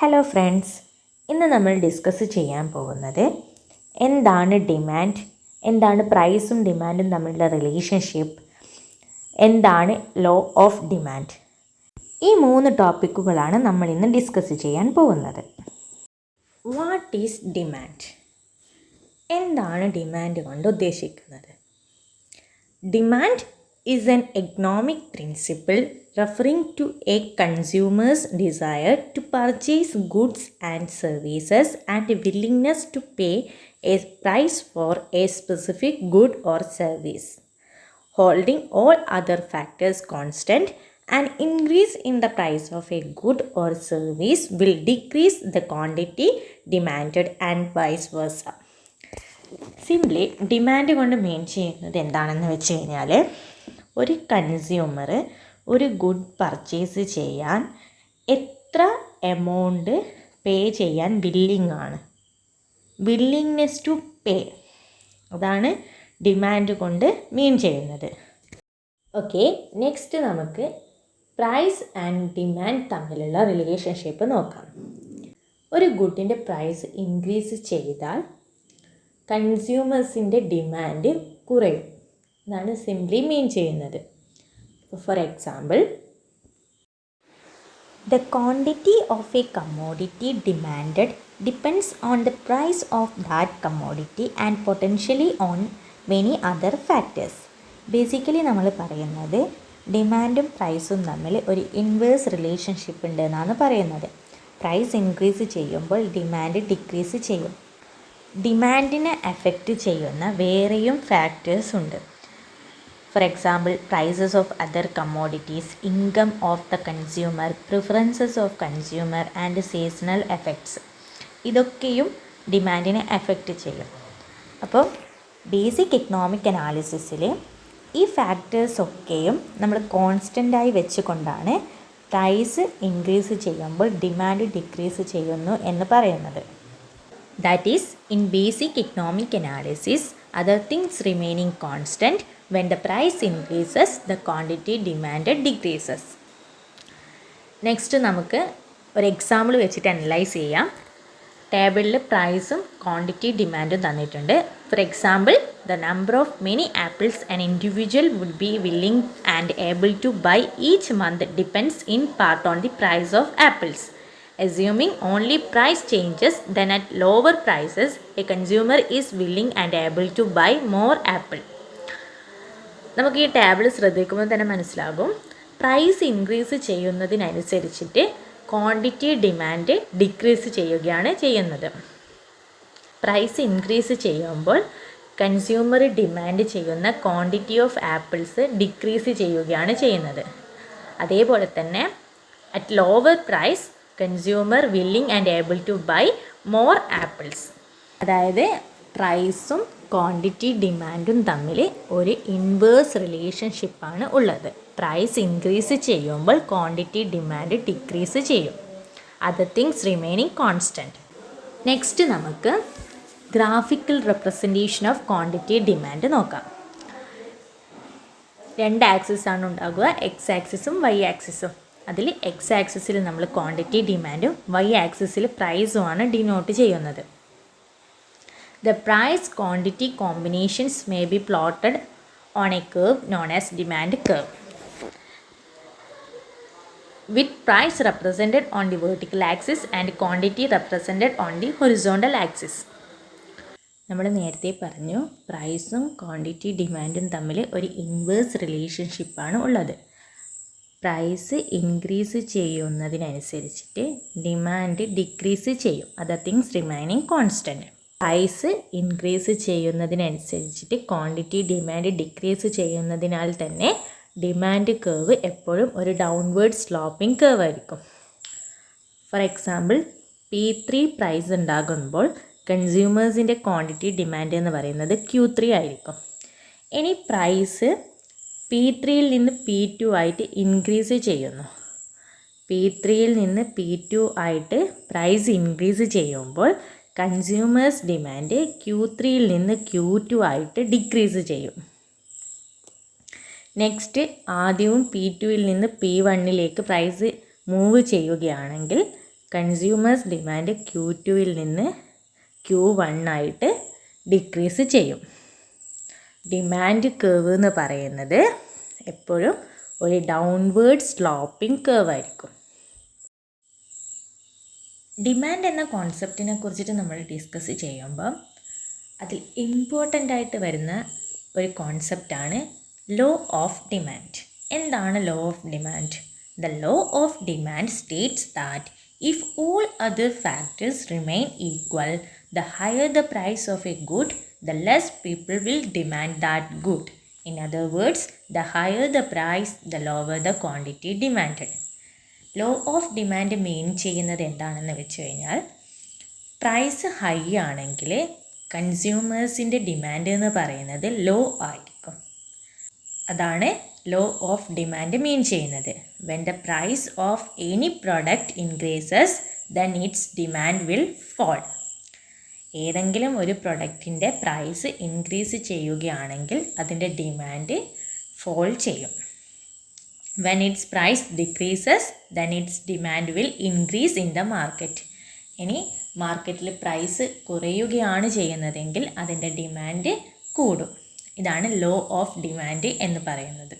Hello friends, ഇന്ന് നമ്മൾ discuss ചെയ്യാൻ പോകുന്നത് എന്താണ് ഡിമാൻഡ്, എന്താണ് പ്രൈസും ഡിമാൻഡും തമ്മിലുള്ള റിലേഷൻഷിപ്പ്, എന്താണ് ലോ ഓഫ് ഡിമാൻഡ്. ഈ 3 ടോപ്പിക്കുകളാണ് നമ്മൾ ഇന്ന് ഡിസ്കസ് ചെയ്യാൻ പോകുന്നത്. What is demand? എന്താണ് ഡിമാൻഡ് കൊണ്ട് ഉദ്ദേശിക്കുന്നത്? Demand is an economic principle referring to a consumer's desire to purchase goods and services and willingness to pay a price for a specific good or service. Holding all other factors constant, an increase in the price of a good or service will decrease the quantity demanded and vice versa. Simply demand കൊണ്ട് മീൻ ചെയ്യുന്നത് എന്താണെന്ന് വെച്ച് കഴിഞ്ഞാൽ, ഒരു consumer ഒരു good purchase ചെയ്യാൻ എത്ര amount pay ചെയ്യാൻ വില്ലിങ്നെസ് ടു പേ, അതാണ് ഡിമാൻഡ് കൊണ്ട് മീൻ ചെയ്യുന്നത്. ഓക്കെ, നെക്സ്റ്റ് നമുക്ക് പ്രൈസ് ആൻഡ് ഡിമാൻഡ് തമ്മിലുള്ള റിലേഷൻഷിപ്പ് നോക്കാം. ഒരു ഗുഡിൻ്റെ പ്രൈസ് ഇൻക്രീസ് ചെയ്താൽ കൺസ്യൂമേഴ്സിൻ്റെ ഡിമാൻഡ് കുറയും, എന്നാണ് സിംപ്ലി മീൻ ചെയ്യുന്നത്. For example, the quantity of a commodity demanded depends on the price of that commodity and potentially on many other factors. Basically നമ്മൾ പറയുന്നത് ഡിമാൻഡും പ്രൈസും തമ്മിൽ ഒരു ഇൻവേഴ്സ് റിലേഷൻഷിപ്പ് ഉണ്ട് എന്നാണ് പറയുന്നത്. പ്രൈസ് ഇൻക്രീസ് ചെയ്യുമ്പോൾ ഡിമാൻഡ് ഡിക്രീസ് ചെയ്യും. ഡിമാൻഡിനെ എഫക്റ്റ് ചെയ്യുന്ന വേറെയും ഫാക്ടേഴ്സ് ഉണ്ട്. For example, prices of other commodities, income of the consumer, preferences of consumer and seasonal effects. ഇതൊക്കെയും ഡിമാൻഡിനെ എഫക്റ്റ് ചെയ്യും. അപ്പോൾ ബേസിക് എക്കണോമിക് അനാലിസിസിൽ ഈ ഫാക്ടേഴ്സൊക്കെയും നമ്മൾ കോൺസ്റ്റൻ്റായി വെച്ചുകൊണ്ടാണ് പ്രൈസ് ഇൻക്രീസ് ചെയ്യുമ്പോൾ ഡിമാൻഡ് ഡിക്രീസ് ചെയ്യുന്നു എന്ന് പറയുന്നത്. That is, in basic economic analysis, other things remaining constant, when the price increases, the quantity demanded decreases. Next നമുക്ക് ഒരു എക്സാമ്പിൾ വെച്ചിട്ട് അനലൈസ് ചെയ്യാം. ടേബിളിൽ പ്രൈസും ക്വാണ്ടിറ്റി ഡിമാൻഡും തന്നിട്ടുണ്ട്. For example, the number of many apples an individual would be willing and able to buy each month depends in part on the price of apples. Assuming only price changes, then at lower prices, a consumer is willing and able to buy more apple. നമുക്ക് ഈ table ശ്രദ്ധിക്കുമ്പോൾ തന്നെ മനസ്സിലാകും, price increase ചെയ്യുന്നതിനനുസരിച്ചിട്ട് quantity demand decrease ചെയ്യുകയാണ് ചെയ്യുന്നത്. Price increase ചെയ്യുമ്പോൾ consumer demand ചെയ്യുന്ന ക്വാണ്ടിറ്റി ഓഫ് ആപ്പിൾസ് ഡിക്രീസ് ചെയ്യുകയാണ് ചെയ്യുന്നത്. അതേപോലെ തന്നെ at lower price consumer willing and able to buy more apples. അതായത് പ്രൈസും ക്വാണ്ടിറ്റി ഡിമാൻഡും തമ്മിൽ ഒരു ഇൻവേഴ്സ് റിലേഷൻഷിപ്പാണ് ഉള്ളത്. പ്രൈസ് ഇൻക്രീസ് ചെയ്യുമ്പോൾ ക്വാണ്ടിറ്റി ഡിമാൻഡ് ഡിക്രീസ് ചെയ്യും. Other things remaining constant. Next നമുക്ക് graphical representation of quantity demand നോക്കാം. 2 ആക്സിസാണ് ഉണ്ടാകുക, എക്സ് ആക്സിസും വൈ ആക്സിസും. അതിൽ എക്സ് ആക്സിസിൽ നമ്മൾ ക്വാണ്ടിറ്റി ഡിമാൻഡും വൈ ആക്സിസിൽ പ്രൈസുമാണ് ഡിനോട്ട് ചെയ്യുന്നത്. The price quantity combinations may be plotted on a curve known as demand curve, with price represented on the vertical axis and quantity represented on the horizontal axis. നമ്മൾ നേരത്തെ പറഞ്ഞു, പ്രൈസും quantity ഡിമാൻഡും തമ്മിൽ ഒരു ഇൻവേഴ്സ് റിലേഷൻഷിപ്പാണ് ഉള്ളത്. പ്രൈസ് ഇൻക്രീസ് ചെയ്യുന്നതിനനുസരിച്ചിട്ട് ഡിമാൻഡ് ഡിക്രീസ് ചെയ്യും. Other things remaining constant. Price increase ചെയ്യുന്നതിനനുസരിച്ചിട്ട് ക്വാണ്ടിറ്റി ഡിമാൻഡ് ഡിക്രീസ് ചെയ്യുന്നതിനാൽ തന്നെ ഡിമാൻഡ് കർവ് എപ്പോഴും ഒരു ഡൗൺവേർഡ് സ്ലോപ്പിംഗ് കർവ് ആയിരിക്കും. ഫോർ എക്സാമ്പിൾ, P3 പ്രൈസ് ഉണ്ടാകുമ്പോൾ കൺസ്യൂമേഴ്സിൻ്റെ ക്വാണ്ടിറ്റി ഡിമാൻഡ് എന്ന് പറയുന്നത് Q3 ആയിരിക്കും. ഇനി പ്രൈസ് P3യിൽ നിന്ന് P2 ആയിട്ട് ഇൻക്രീസ് ചെയ്യുന്നു. P3യിൽ നിന്ന് P2 ആയിട്ട് പ്രൈസ് ഇൻക്രീസ് ചെയ്യുമ്പോൾ കൺസ്യൂമേഴ്സ് ഡിമാൻഡ് Q3യിൽ നിന്ന് Q2 ആയിട്ട് ഡിക്രീസ് ചെയ്യും. നെക്സ്റ്റ്, ആദ്യവും P2യിൽ നിന്ന് P1ലേക്ക് പ്രൈസ് മൂവ് ചെയ്യുകയാണെങ്കിൽ കൺസ്യൂമേഴ്സ് ഡിമാൻഡ് Q2 നിന്ന് Q1 ആയിട്ട് ഡിക്രീസ് ചെയ്യും. ഡിമാൻഡ് കർവ് എന്ന് പറയുന്നത് എപ്പോഴും ഒരു ഡൗൺവേർഡ് സ്ലോപ്പിംഗ് കർവ് ആയിരിക്കും. ഡിമാൻഡ് എന്ന കോൺസെപ്റ്റിനെ കുറിച്ചിട്ട് നമ്മൾ ഡിസ്കസ് ചെയ്യുമ്പോൾ അതിൽ ഇമ്പോർട്ടൻ്റ് ആയിട്ട് വരുന്ന ഒരു കോൺസെപ്റ്റാണ് ലോ ഓഫ് ഡിമാൻഡ്. എന്താണ് law of demand? The law of demand States that if all other factors remain equal, the higher the price of a good, the less people will demand that good. In other words, the higher the price, the lower the quantity demanded. Law of demand main ചെയ്യുന്നത് എന്താണെന്ന് വെച്ച് കഴിഞ്ഞാൽ, price high ആണെങ്കിൽ കൺസ്യൂമേഴ്സിൻ്റെ demand എന്ന് പറയുന്നത് law ആയിരിക്കും. അതാണ് law of demand mean ചെയ്യുന്നത്. When the price of any product increases then its demand will fall. ഏതെങ്കിലും ഒരു പ്രൊഡക്റ്റിൻ്റെ പ്രൈസ് ഇൻക്രീസ് ചെയ്യുകയാണെങ്കിൽ അതിൻ്റെ ഡിമാൻഡ് ഫോൾ ചെയ്യും. When its price decreases then its demand will increase in the market. ഇനി മാർക്കറ്റിൽ price കുറയുകയാണ് ചെയ്യുന്നതെങ്കിൽ അതിൻ്റെ ഡിമാൻഡ് കൂടും. ഇതാണ് ലോ ഓഫ് ഡിമാൻഡ് എന്ന് പറയുന്നത്.